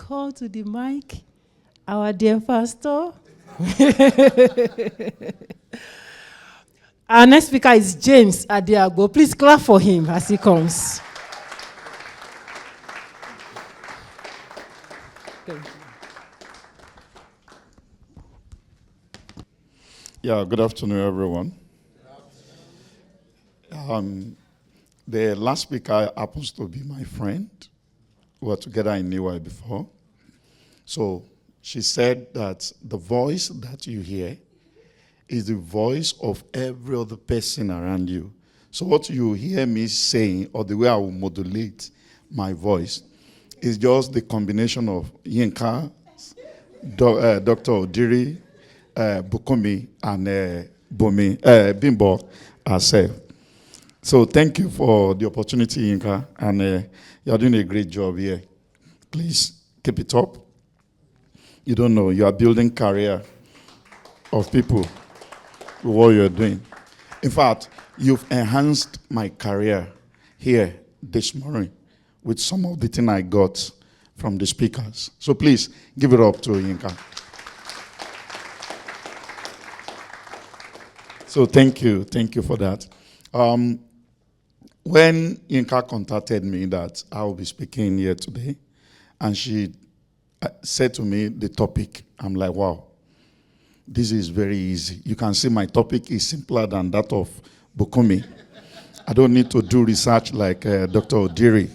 call to the mic our dear pastor. Our next speaker is James Adeagbo. Please clap for him as he comes. Thank you. Yeah, good afternoon, everyone. The last speaker happens to be my friend. We were together in New before. So she said that the voice that you hear is the voice of every other person around you. So what you hear me saying, or the way I will modulate my voice, is just the combination of Yinka, Dr. Odiri, Bukomi, and Bimbo herself. So thank you for the opportunity, Yinka, and you're doing a great job here. Please keep it up. You don't know, you are building career of people with what you're doing. In fact, you've enhanced my career here this morning with some of the things I got from the speakers. So please give it up to Yinka. So thank you for that. When Yinka contacted me that I will be speaking here today, and she said to me the topic, I'm like, wow, this is very easy. You can see my topic is simpler than that of Bukomi. I don't need to do research like Dr. Odiri.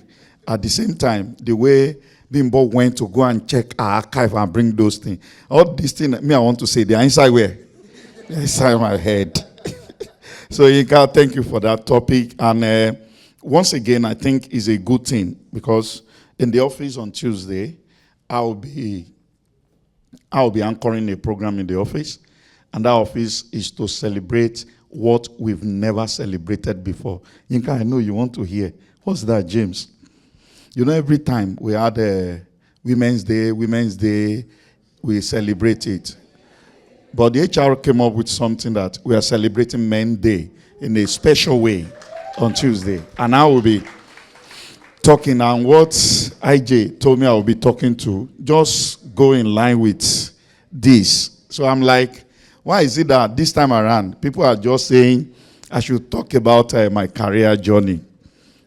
At the same time, the way Bimbo went to go and check our archive and bring those things, all these things, I want to say, they're inside where? They're inside my head. So, Yinka, thank you for that topic. And once again, I think it's a good thing because in the office on Tuesday, I'll be anchoring a program in the office. And that office is to celebrate what we've never celebrated before. Yinka, I know you want to hear. What's that, James? You know, every time we had a Women's Day, we celebrate it. But the HR came up with something that we are celebrating Men's Day in a special way on Tuesday. And I will be talking, and what IJ told me I will be talking to, just go in line with this. So I'm like, why is it that this time around, people are just saying I should talk about my career journey?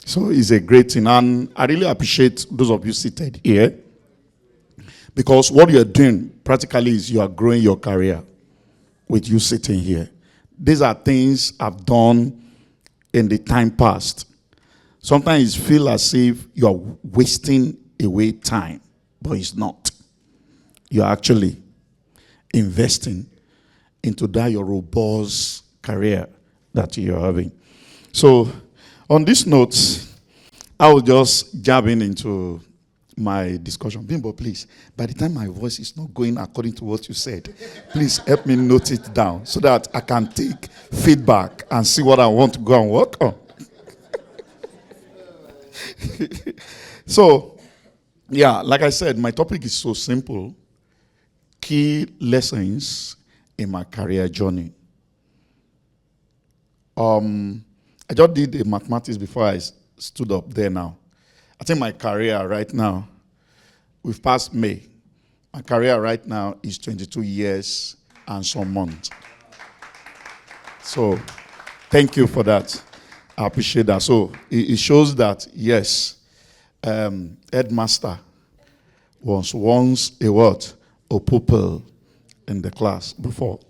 So it's a great thing. And I really appreciate those of you seated here, because what you're doing practically is you are growing your career with you sitting here. These are things I've done in the time past. Sometimes you feel as if you are wasting away time, but it's not. You're actually investing into that your robust career that you're having. So on this note, I will just jab into my discussion. Bimbo, please, by the time my voice is not going according to what you said, please help me note it down so that I can take feedback and see what I want to go and work on. So, yeah, like I said, my topic is so simple. Key lessons in my career journey. I just did the mathematics before I stood up there now. I think my career right now, we've passed May. My career right now is 22 years and some months. So, thank you for that. I appreciate that. So, it shows that, yes, headmaster was once a what? A pupil in the class before.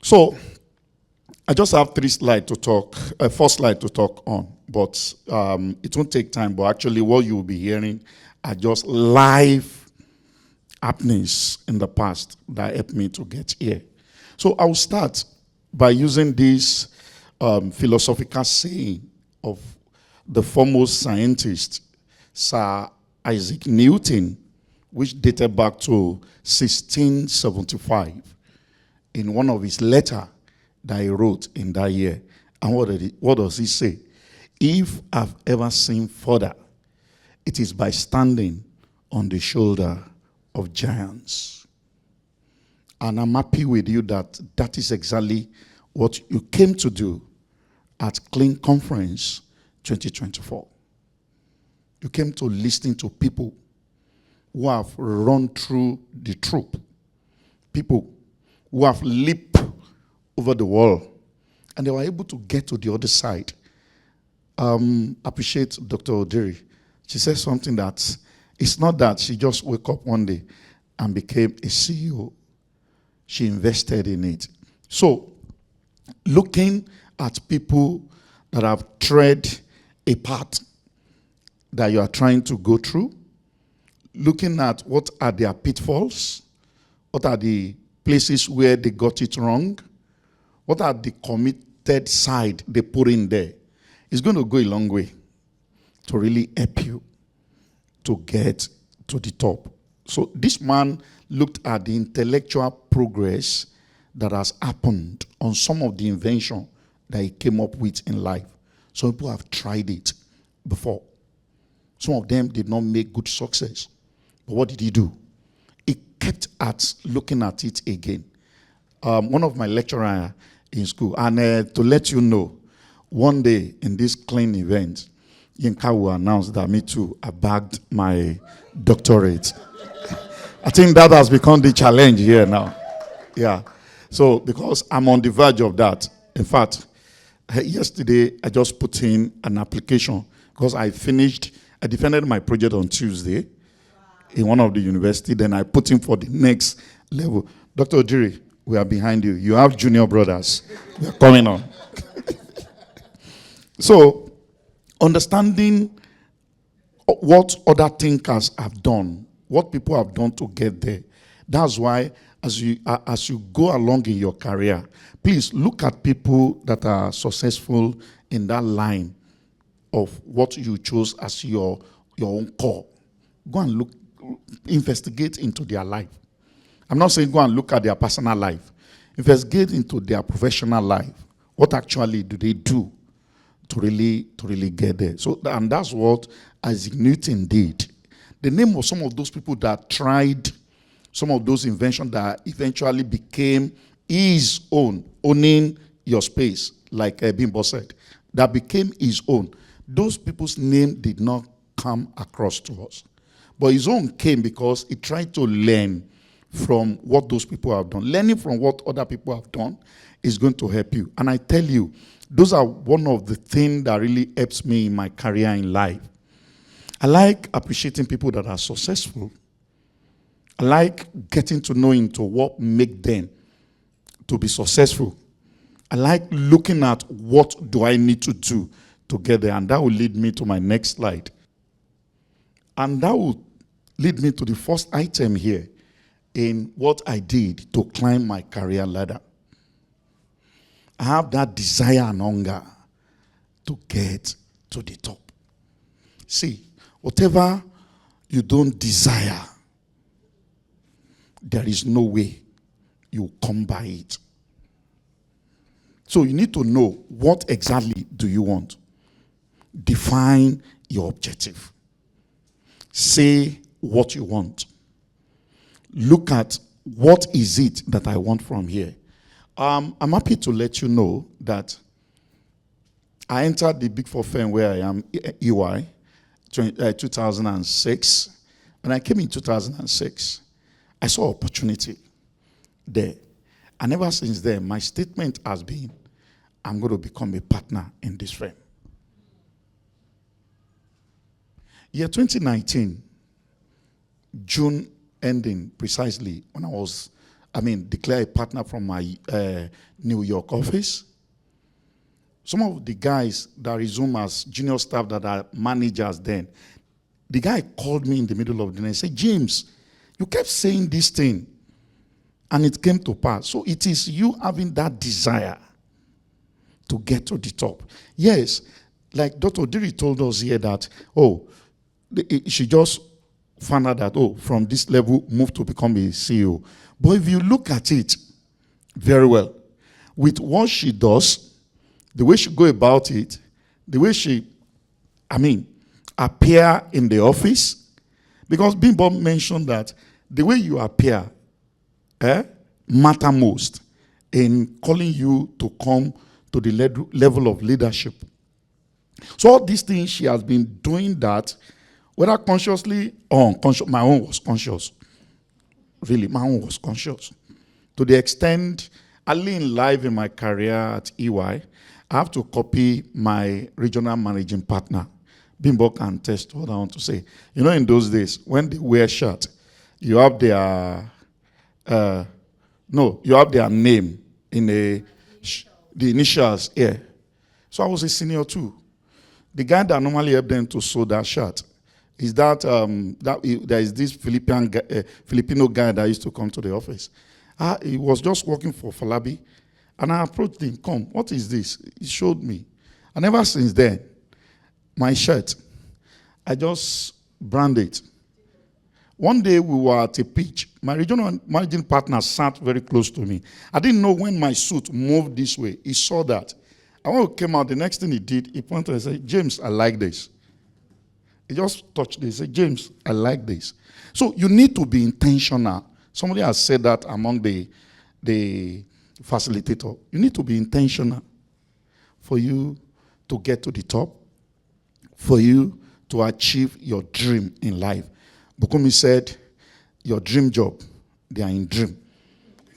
So, I just have four slides to talk on, but it won't take time. But actually, what you will be hearing are just live happenings in the past that helped me to get here. So I'll start by using this philosophical saying of the foremost scientist, Sir Isaac Newton, which dated back to 1675, in one of his letters that he wrote in that year. And what does he say? If I've ever seen further, it is by standing on the shoulder of giants. And I'm happy with you that that is exactly what you came to do at C.L.E.A.N Conference 2024. You came to listen to people who have run through the troop, people who have leaped over the wall, and they were able to get to the other side. Appreciate Dr. Odiri. She said something that it's not that she just woke up one day and became a CEO. She invested in it. So, looking at people that have tread a path that you are trying to go through, looking at what are their pitfalls, what are the places where they got it wrong, what are the committed side they put in there, is going to go a long way to really help you to get to the top. So this man looked at the intellectual progress that has happened on some of the invention that he came up with in life. Some people have tried it before. Some of them did not make good success. But what did he do? He kept at looking at it again. One of my lecturers in school, and to let you know, one day in this C.L.E.A.N event, Yinka will announce that me too, I bagged my doctorate. I think that has become the challenge here now. Yeah. So, because I'm on the verge of that. In fact, yesterday I just put in an application because I defended my project on Tuesday in one of the university. Then I put in for the next level. Dr. Odiri, we are behind you. You have junior brothers. We are coming on. So, understanding what other thinkers have done, what people have done to get there. That's why as you go along in your career, please look at people that are successful in that line of what you chose as your own core. Go and look, investigate into their life. I'm not saying go and look at their personal life. Investigate into their professional life. What actually do they do to really get there? So, and that's what Isaac Newton did. The name of some of those people that tried some of those inventions that eventually became his own, owning your space, like Bimbo said, that became his own. Those people's name did not come across to us. But his own came because he tried to learn from what those people have done. Learning from what other people have done is going to help you. And I tell you, those are one of the things that really helps me in my career in life. I like appreciating people that are successful. I like getting to know into what make them to be successful. I like looking at what do I need to do to get there. And that will lead me to my next slide. And that will lead me to the first item here in what I did to climb my career ladder. I have that desire and hunger to get to the top. See, whatever you don't desire, there is no way you come by it. So you need to know what exactly do you want. Define your objective. Say what you want. Look at what is it that I want from here. I'm happy to let you know that I entered the Big Four firm where I am, EY, 2006. When I came in 2006, I saw opportunity there. And ever since then, my statement has been, I'm going to become a partner in this firm. Year 2019, June ending precisely, when I was, declared a partner from my New York office. Some of the guys that resume as junior staff that are managers then, the guy called me in the middle of the night and said, James, you kept saying this thing, and it came to pass. So it is you having that desire to get to the top. Yes, like Dr. Odiri told us here that, she just found out that, from this level, move to become a CEO. But if you look at it very well, with what she does, the way she go about it, the way she, appear in the office, because Bimbo mentioned that the way you appear matter most in calling you to come to the level of leadership. So all these things, she has been doing that Whether consciously or unconscious, my own was conscious. Really, my own was conscious. To the extent, early in life in my career at EY, I have to copy my regional managing partner. Bimbo can test what I want to say. You know, in those days, when they wear shirt, you have their, you have their name in the initials here. So I was a senior too. The guy that normally helped them to sew that shirt is there is this Filipino guy that used to come to the office. He was just working for Falabi, and I approached him. Come, what is this? He showed me. And ever since then, my shirt, I just brand it. One day we were at a pitch. My regional managing partner sat very close to me. I didn't know when my suit moved this way. He saw that. And when we came out, the next thing he did, he pointed and said, James, I like this. He just touched this. He said, James, I like this. So you need to be intentional. Somebody has said that among the facilitator. You need to be intentional for you to get to the top, for you to achieve your dream in life. Bukumi said, your dream job, they are in dream.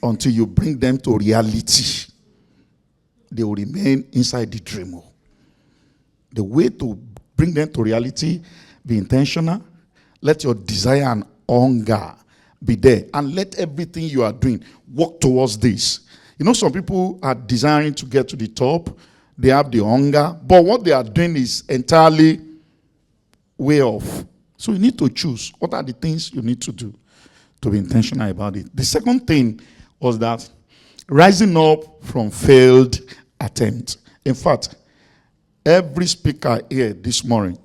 Until you bring them to reality, they will remain inside the dream. The way to bring them to reality, be intentional. Let your desire and hunger be there. And let everything you are doing work towards this. You know, some people are desiring to get to the top. They have the hunger. But what they are doing is entirely way off. So you need to choose. What are the things you need to do to be intentional about it? The second thing was that rising up from failed attempts. In fact, every speaker here this morning,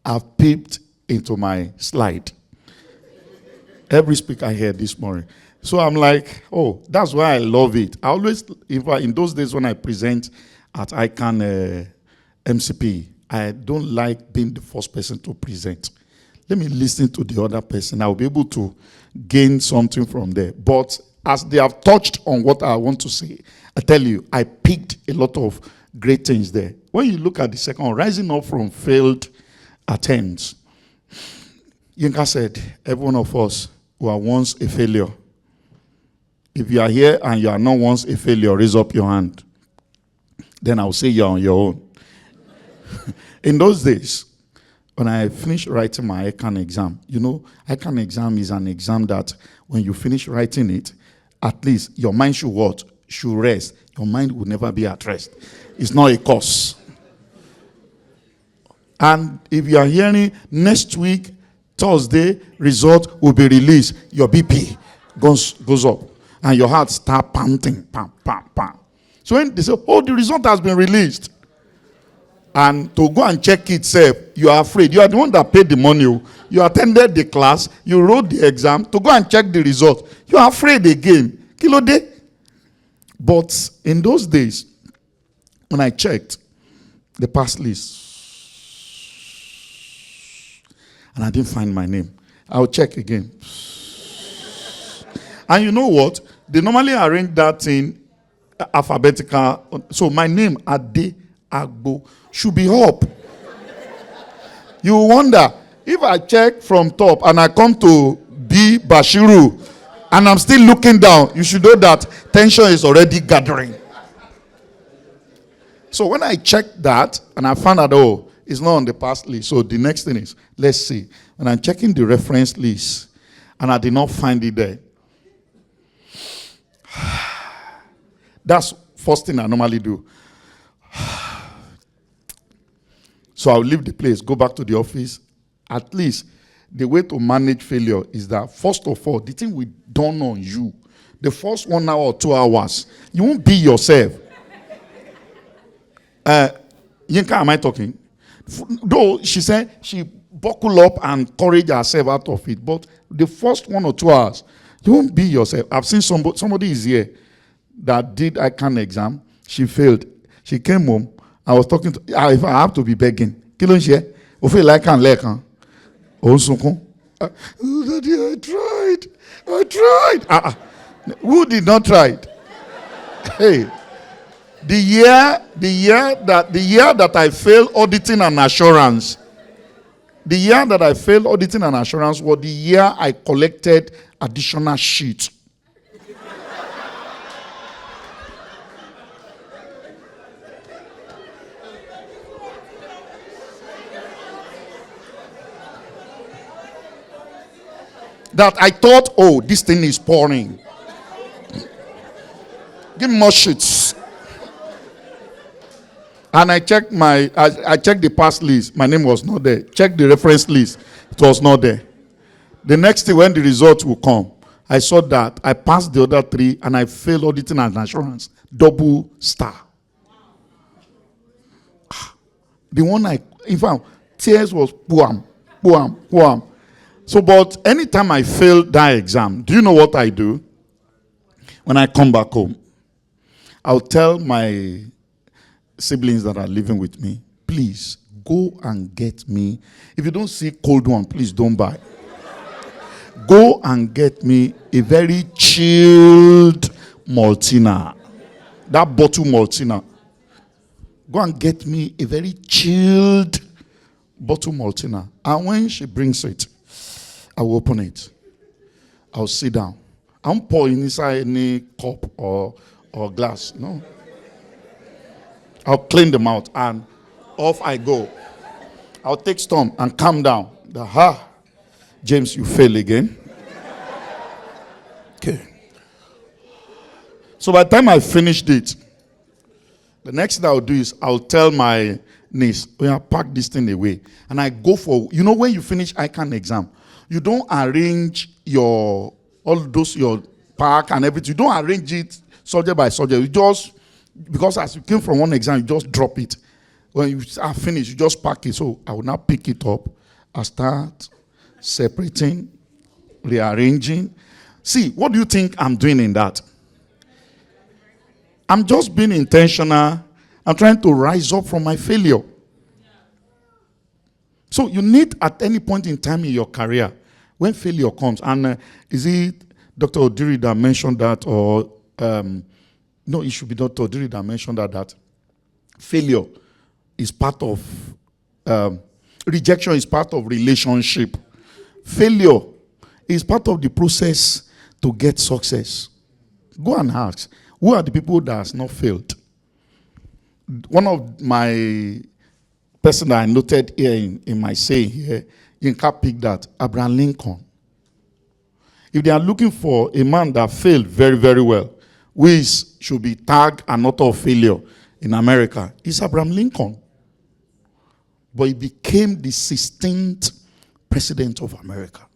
I've peeped into my slide. Every speaker here this morning. So I'm like, oh, that's why I love it. I always, in those days when I present at ICAN MCP, I don't like being the first person to present. Let me listen to the other person. I'll be able to gain something from there. But as they have touched on what I want to say, I tell you, I picked a lot of great things there. When you look at the second one, rising up from failed attempts, Yinka said, every one of us were once a failure. If you are here and you are not once a failure, raise up your hand. Then I'll say you're on your own. In those days, when I finished writing my ICAN exam, you know, ICAN exam is an exam that when you finish writing it, at least your mind should what? Should rest. Your mind will never be at rest. It's not a course. And if you are hearing next week, Thursday, result will be released, your BP goes up. And your heart start pumping. Pam, pam, pam. So when they say, oh, the result has been released. And to go and check itself, you are afraid. You are the one that paid the money. You attended the class. You wrote the exam. To go and check the result, you are afraid again. Kilo day. But in those days, when I checked the pass list, and I didn't find my name, I'll check again. And you know what? They normally arrange that in alphabetical. So my name, Adeagbo, should be up. You wonder, if I check from top and I come to B. Bashiru, and I'm still looking down, you should know that tension is already gathering. So when I checked that, and I found out, oh, it's not on the pass list. So the next thing is, let's see. When I'm checking the reference list, and I did not find it there, that's first thing I normally do. So I'll leave the place, go back to the office. At least the way to manage failure is that, first of all, the thing we done on you, the first 1 hour or 2 hours, you won't be yourself. Yinka, am I talking? Though she said she buckle up and courage herself out of it, but the first 1 or 2 hours, you won't be yourself. I've seen somebody is here that did ICAN exam. She failed. She came home. I was talking to if I have to be begging. Kilon she o feel like can like o sunkún. Daddy, I tried. Who did not try it? Hey. The year that I failed auditing and assurance, The year that I failed auditing and assurance was the year I collected additional sheets. That I thought, oh, this thing is pouring. Give me more sheets. And I checked I checked the pass list. My name was not there. Checked the reference list. It was not there. The next day when the results will come, I saw that I passed the other 3 and I failed auditing and assurance. Double star. The one in fact, tears was poam, poam, poam. So, but anytime I fail that exam, do you know what I do? When I come back home, I'll tell my siblings that are living with me, please go and get me. If you don't see cold one, please don't buy. Go and get me a very chilled Maltina. That bottle Maltina. Go and get me a very chilled bottle Maltina. And when she brings it, I will open it. I'll sit down. I won't pour inside any cup or glass. No. I'll clean them out and off I go. I'll take storm and calm down. James, you fail again. Okay. So by the time I finished it, the next thing I'll do is I'll tell my niece, pack this thing away. And I go for, when you finish ICAN exam, you don't arrange your pack and everything. You don't arrange it subject by subject. You just, because as you came from one exam, you just drop it. When you are finished, you just pack it. So I will now pick it up. I start separating, rearranging. See, what do you think I'm doing in that? I'm just being intentional. I'm trying to rise up from my failure. So you need at any point in time in your career, when failure comes, and is it Dr. Odiri that mentioned that, or no, it should be Dr. Odiri that mentioned that failure is part of, rejection is part of relationship. Failure is part of the process to get success. Go and ask, who are the people that has not failed? One of my person that I noted here in my saying here, Yinka picked that, Abraham Lincoln. If they are looking for a man that failed very, very well, which should be tagged an author of failure in America, it's Abraham Lincoln. But he became the 16th president of America.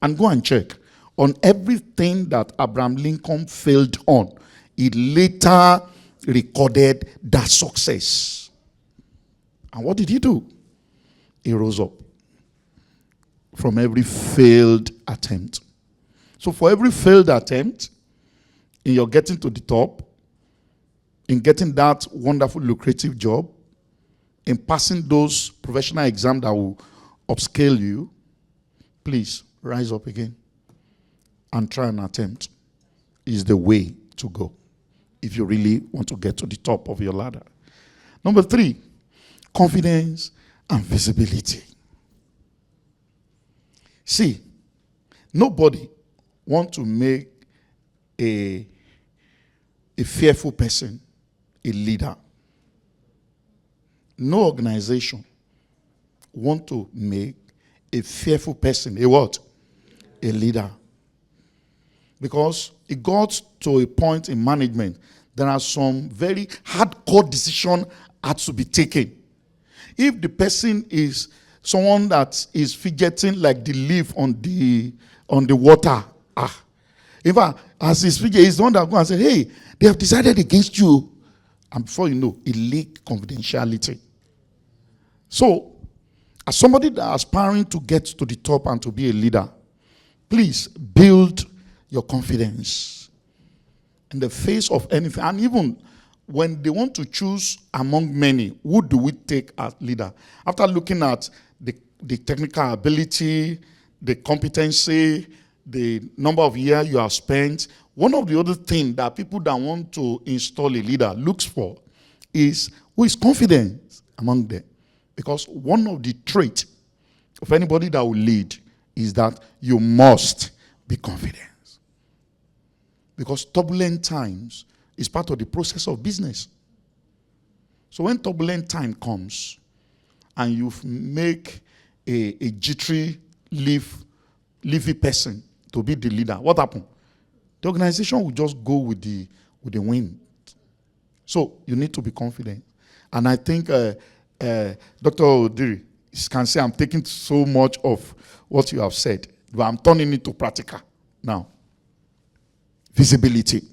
And go and check. On everything that Abraham Lincoln failed on, he later recorded that success. And what did he do? He rose up from every failed attempt. So for every failed attempt, in your getting to the top, in getting that wonderful, lucrative job, in passing those professional exams that will upscale you, please rise up again and try an attempt. Is the way to go if you really want to get to the top of your ladder. Number 3, confidence and visibility. See, nobody wants to make a fearful person a leader. No organization wants to make a fearful person a what? A leader. Because it got to a point in management, there are some very hardcore decisions had to be taken. If the person is someone that is fidgeting like the leaf on the water, in fact, as he's fidgeting, he's the one that go and say, hey, they have decided against you. And before you know, it leaked confidentiality. So, as somebody that is aspiring to get to the top and to be a leader, please build your confidence in the face of anything. And even when they want to choose among many, who do we take as leader? After looking at the technical ability, the competency, the number of years you have spent, one of the other things that people that want to install a leader looks for is who is confident among them. Because one of the traits of anybody that will lead is that you must be confident. Because turbulent times is part of the process of business. So when turbulent time comes and you make a jittery, leafy person to be the leader, what happens? The organization will just go with the wind. So you need to be confident. And I think Dr. Odiri can say I'm taking so much of what you have said, but I'm turning it to practical now. Visibility.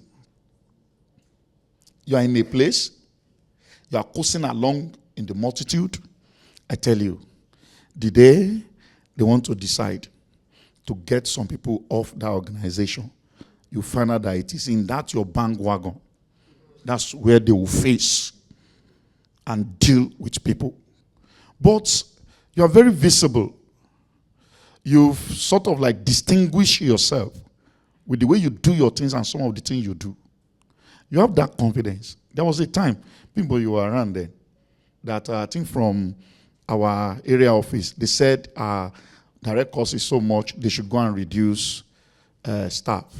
You are in a place, you are coasting along in the multitude. I tell you, the day they want to decide to get some people off that organization, you find out that it is in that your bandwagon. That's where they will face and deal with people. But you are very visible. You've sort of like distinguished yourself with the way you do your things and some of the things you do. You have that confidence. There was a time, people you were around then, that I think from our area office, they said direct cost is so much, they should go and reduce staff,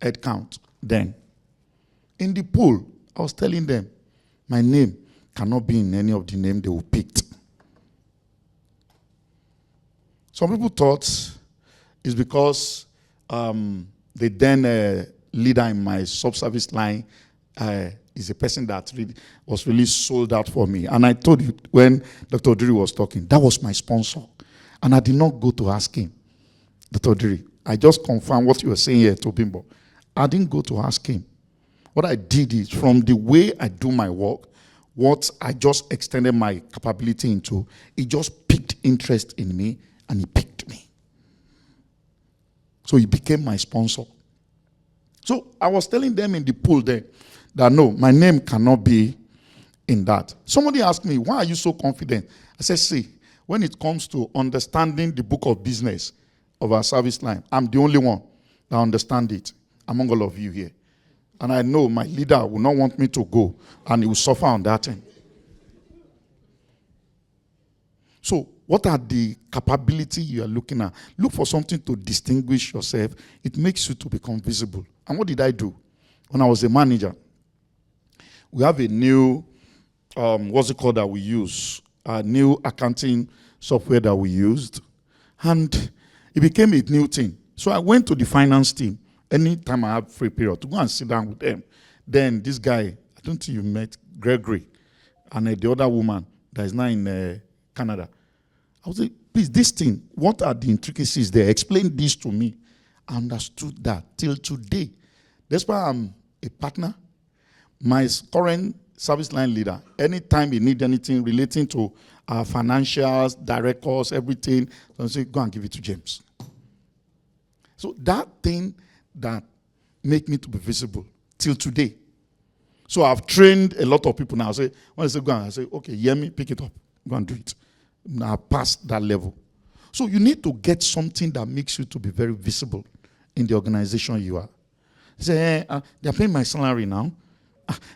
head count then. In the pool, I was telling them, my name cannot be in any of the names they will pick. Some people thought it's because the then leader in my sub-service line is a person that was really sold out for me. And I told you when Dr. Odiri was talking, that was my sponsor. And I did not go to ask him, Dr. Odiri. I just confirmed what you were saying here to Bimbo. I didn't go to ask him. What I did is, from the way I do my work, what I just extended my capability into, it just piqued interest in me, and he picked me. So he became my sponsor. So I was telling them in the pool there that no, my name cannot be in that. Somebody asked me, why are you so confident? I said, see, when it comes to understanding the book of business of our service line, I'm the only one that understands it among all of you here. And I know my leader will not want me to go, and he will suffer on that end. So what are the capability you are looking at? Look for something to distinguish yourself. It makes you to become visible. And what did I do? When I was a manager, we have a new, what's it called that we use? A new accounting software that we used. And it became a new thing. So I went to the finance team anytime I have free period to go and sit down with them. Then this guy, I don't think you met, Gregory, and the other woman that is now in Canada. I was like, please, this thing, what are the intricacies there? Explain this to me. I understood that till today. That's why I'm a partner. My current service line leader, anytime he needs anything relating to our financials, direct costs, everything, so I say, go and give it to James. So that thing that make me to be visible till today. So I've trained a lot of people now. I say, when I say go on, I say, okay, hear me, pick it up, go and do it. Now I passed that level. So you need to get something that makes you to be very visible in the organization you are. Say, they're paying my salary now.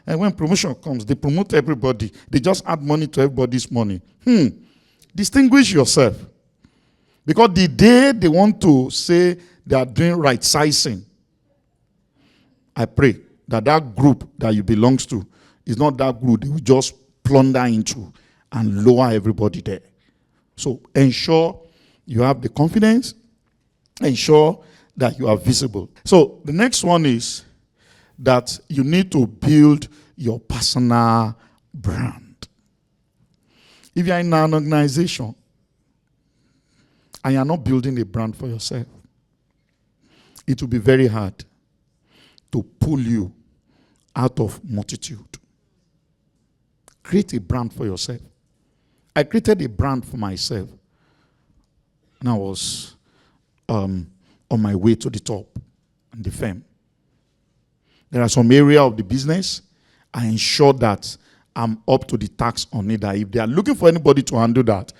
And when promotion comes, they promote everybody. They just add money to everybody's money. Distinguish yourself. Because the day they want to say they are doing right sizing, I pray that that group that you belong to is not that group they will just plunder into and lower everybody there. So ensure you have the confidence, ensure that you are visible. So the next one is that you need to build your personal brand. If you are in an organization and you are not building a brand for yourself, it will be very hard to pull you out of multitude. Create a brand for yourself. I created a brand for myself, and I was on my way to the top in the firm. There are some area of the business I ensure that I'm up to the task on it. That if they are looking for anybody to handle that,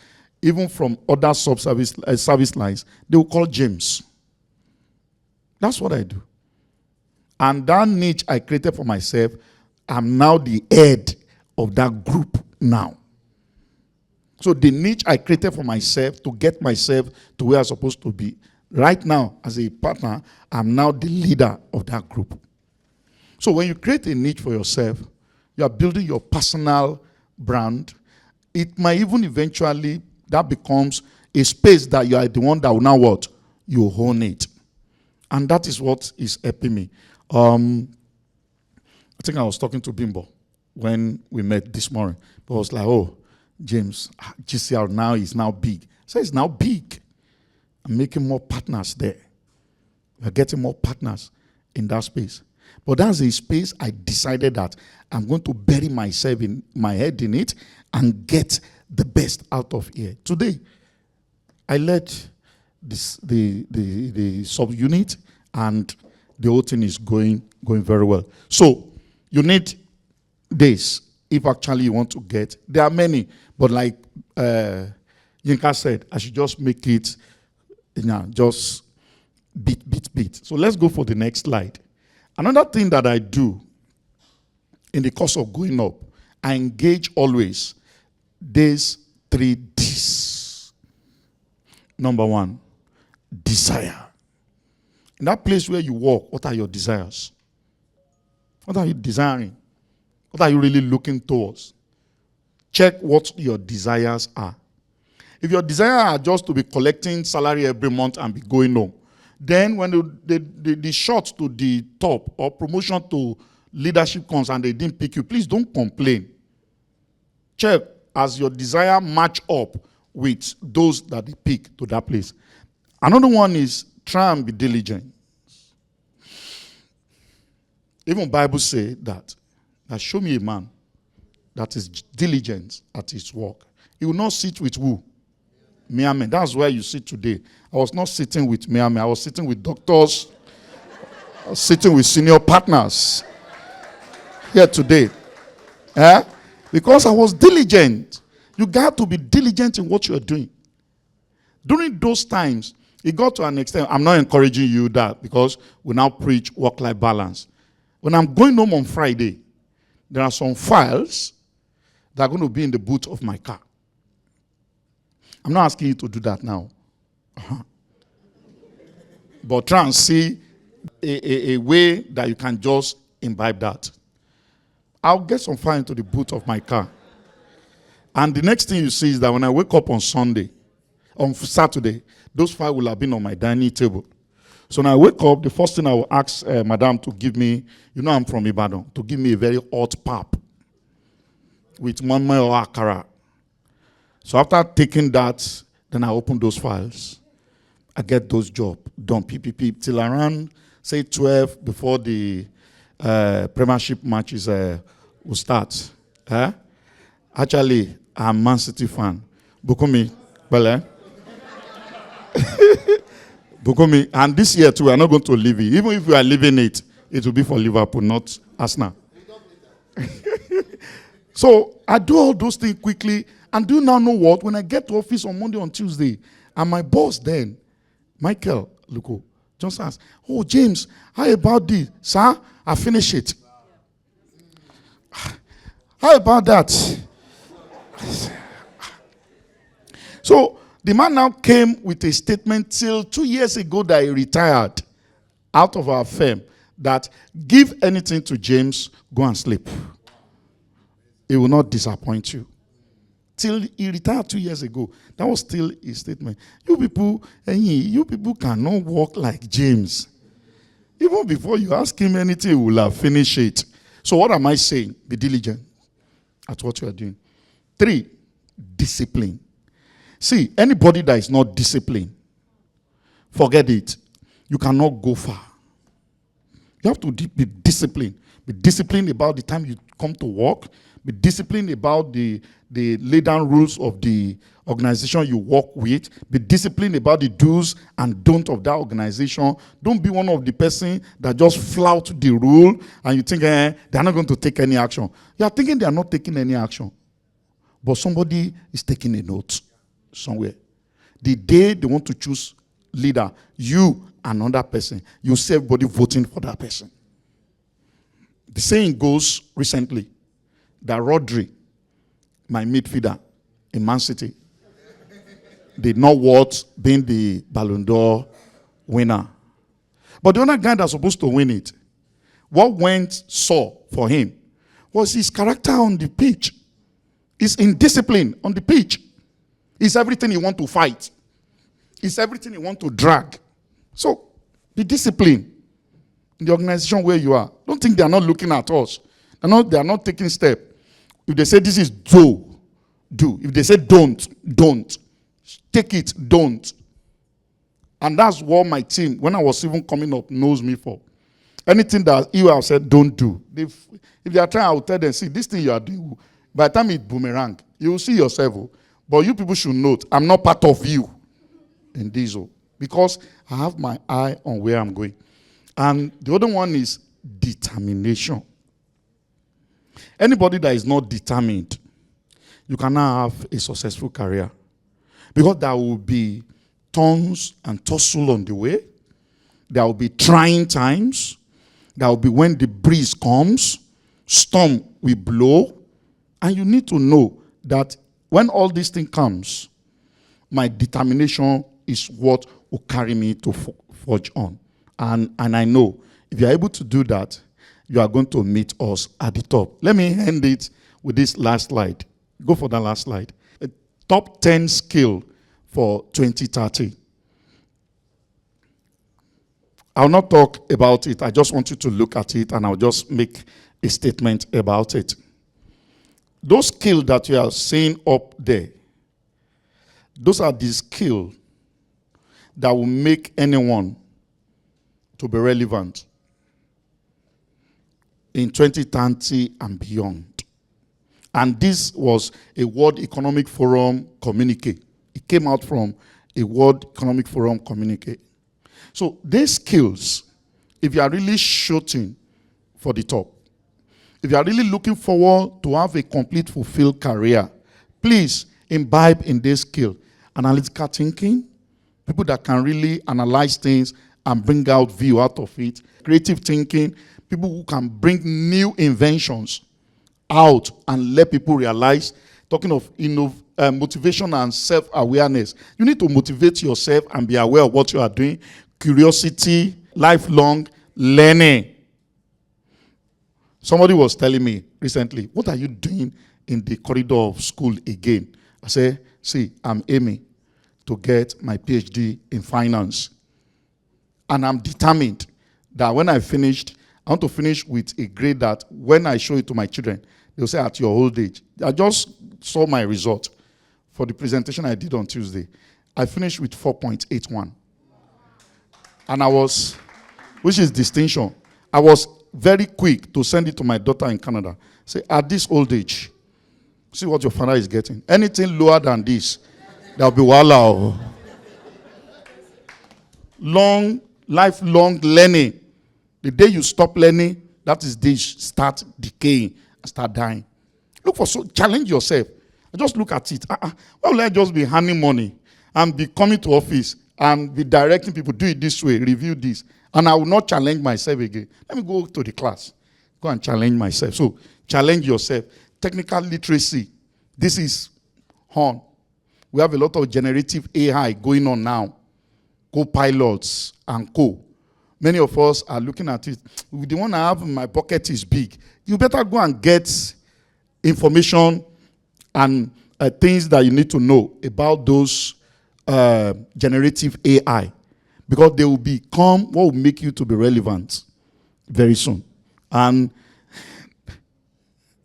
even from other service lines, they will call James. That's what I do. And that niche I created for myself, I'm now the head of that group now. So the niche I created for myself to get myself to where I'm supposed to be. Right now, as a partner, I'm now the leader of that group. So when you create a niche for yourself, you are building your personal brand. It might even eventually, that becomes a space that you are the one that will now what? You own it. And that is what is helping me. I think I was talking to Bimbo when we met this morning. But I was like, oh, James, GCR now is now big. So it's now big. I'm making more partners there. We're getting more partners in that space. But that's a space I decided that I'm going to bury myself in my head in it and get the best out of here. Today, I led this, the subunit, and the whole thing is going very well. So you need this if actually you want to get. There are many, but like Yinka said, I should just make it, just bit. So let's go for the next slide. Another thing that I do in the course of going up, I engage always these 3 Ds. Number 1, desire. In that place where you walk, what are your desires? What are you desiring? What are you really looking towards? Check what your desires are. If your desires are just to be collecting salary every month and be going home, then when the shot to the top or promotion to leadership comes and they didn't pick you, please don't complain. Check as your desire match up with those that they pick to that place. Another one is try and be diligent. Even Bible say that show me a man that is diligent at his work. He will not sit with who? Mere men. That's where you sit today. I was not sitting with mere men. I was sitting with doctors. I was sitting with senior partners here today. Because I was diligent. You got to be diligent in what you're doing. During those times, it got to an extent, I'm not encouraging you that because we now preach work-life balance. When I'm going home on Friday, there are some files that are going to be in the boot of my car. I'm not asking you to do that now. But try and see a way that you can just imbibe that. I'll get some file into the boot of my car. And the next thing you see is that when I wake up on Saturday, those files will have been on my dining table. So when I wake up, the first thing I will ask Madam to give me, I'm from Ibadan, to give me a very hot pap with mama or akara. So after taking that, then I open those files. I get those jobs done, PPP, till around, say 12 before the Premiership matches will start. Actually, I'm a Man City fan. Bukumi, Bele. Bukumi, and this year too, we are not going to leave it. Even if we are leaving it, it will be for Liverpool, not Arsenal. So I do all those things quickly. And do you now know what? When I get to office on Monday, on Tuesday, and my boss then, Michael Luko, just asks, oh, James, how about this? Sir, I finish it. How about that? So the man now came with a statement till 2 years ago that he retired out of our firm that give anything to James, go and sleep. He will not disappoint you. Till he retired 2 years ago. That was still his statement. You people cannot walk like James. Even before you ask him anything, he will have finished it. So what am I saying? Be diligent at what you are doing. 3, discipline. See, anybody that is not disciplined, forget it. You cannot go far. You have to be disciplined. Be disciplined about the time you come to work. Be disciplined about the laid down rules of the organization you work with. Be disciplined about the do's and don't of that organization. Don't be one of the person that just flout the rule and you think they're not going to take any action. You are thinking they are not taking any action. But somebody is taking a note somewhere. The day they want to choose leader, you and another person, you see everybody voting for that person. The saying goes recently that Rodri, my midfielder, in Man City. Did not worth being the Ballon d'Or winner. But the other guy that's supposed to win it, what went sore for him was his character on the pitch. His indiscipline on the pitch. It's everything he want to fight. It's everything he want to drag. So, be disciplined in the organization where you are. Don't think they are not looking at us. They are not taking steps. If they say this is do. If they say don't. Take it, don't. And that's what my team, when I was even coming up, knows me for. Anything that you have said, don't do. If they are trying, I will tell them, see, this thing you are doing, by the time it boomerang, you will see yourself. But you people should note, I'm not part of you in this. Because I have my eye on where I'm going. And the other one is determination. Anybody that is not determined, you cannot have a successful career. Because there will be turns and tussle on the way. There will be trying times. There will be when the breeze comes, storm will blow. And you need to know that when all this thing comes, my determination is what will carry me to forge on. And I know if you are able to do that, you are going to meet us at the top. Let me end it with this last slide. Go for that last slide. A top 10 skill for 2030. I'll not talk about it. I just want you to look at it and I'll just make a statement about it. Those skills that you are seeing up there, those are the skills that will make anyone to be relevant in 2030 and beyond. And this was a World Economic Forum communique. It came out from a World Economic Forum communique. So these skills, if you are really shooting for the top, if you are really looking forward to have a complete fulfilled career, please imbibe in this skill. Analytical thinking, people that can really analyze things and bring out view out of it. Creative thinking, people who can bring new inventions out and let people realize. Talking of motivation and self-awareness. You need to motivate yourself and be aware of what you are doing. Curiosity, lifelong learning. Somebody was telling me recently, what are you doing in the corridor of school again? I said, see, I'm aiming to get my PhD in finance. And I'm determined that when I finished, I want to finish with a grade that when I show it to my children, they'll say at your old age. I just saw my result for the presentation I did on Tuesday. I finished with 4.81. And I was, which is distinction, I was very quick to send it to my daughter in Canada. Say, at this old age, see what your father is getting. Anything lower than this, there'll be wala. Lifelong learning. The day you stop learning, that is the day you start decaying and start dying. Challenge yourself. Just look at it. Why will I just be handing money and be coming to office and be directing people, do it this way, review this, and I will not challenge myself again. Let me go to the class. Go and challenge myself. So, challenge yourself. Technical literacy. This is on. We have a lot of generative AI going on now. Co-pilots and co. Many of us are looking at it. The one I have in my pocket is big. You better go and get information and things that you need to know about those generative AI. Because they will become what will make you to be relevant very soon. And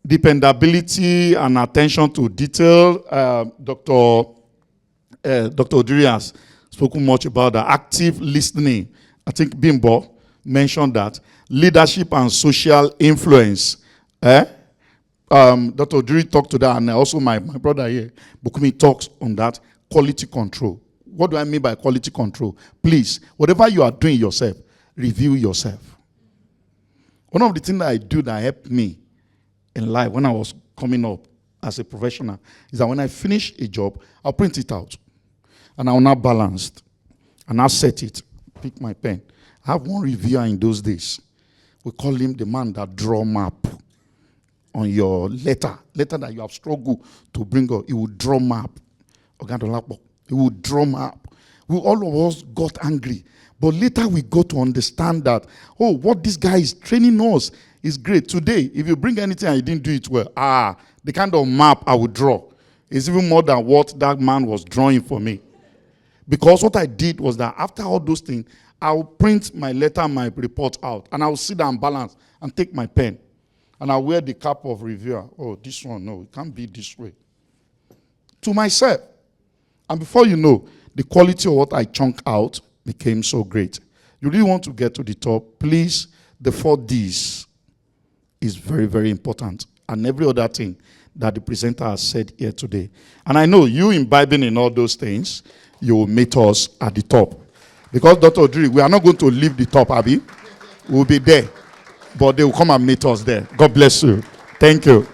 dependability and attention to detail. Dr. Odiri has spoken much about that. Active listening. I think Bimbo mentioned that. Leadership and social influence. Dr. Odiri talked to that, and also my brother here, Bukumi, talks on that. Quality control. What do I mean by quality control? Please, whatever you are doing yourself, review yourself. One of the things that I do that helped me in life when I was coming up as a professional is that when I finish a job, I'll print it out. And I'll now balance it. And I'll set it. Pick my pen. I have one reviewer in those days. We call him the man that draw map on your letter that you have struggled to bring up, he will draw map. He will draw map. All of us got angry. But later we got to understand that, what this guy is training us is great. Today, if you bring anything and you didn't do it well, the kind of map I would draw is even more than what that man was drawing for me. Because what I did was that after all those things, I will print my letter, my report out, and I will sit down, balance, and take my pen. And I'll wear the cap of reviewer. This one, no, it can't be this way. To myself. And before you know, the quality of what I chunk out became so great. You really want to get to the top, please, the 4 Ds is very, very important. And every other thing that the presenter has said here today. And I know you imbibing in all those things, you will meet us at the top. Because Dr. Odiri, we are not going to leave the top, Abby. We'll be there. But they will come and meet us there. God bless you. Thank you.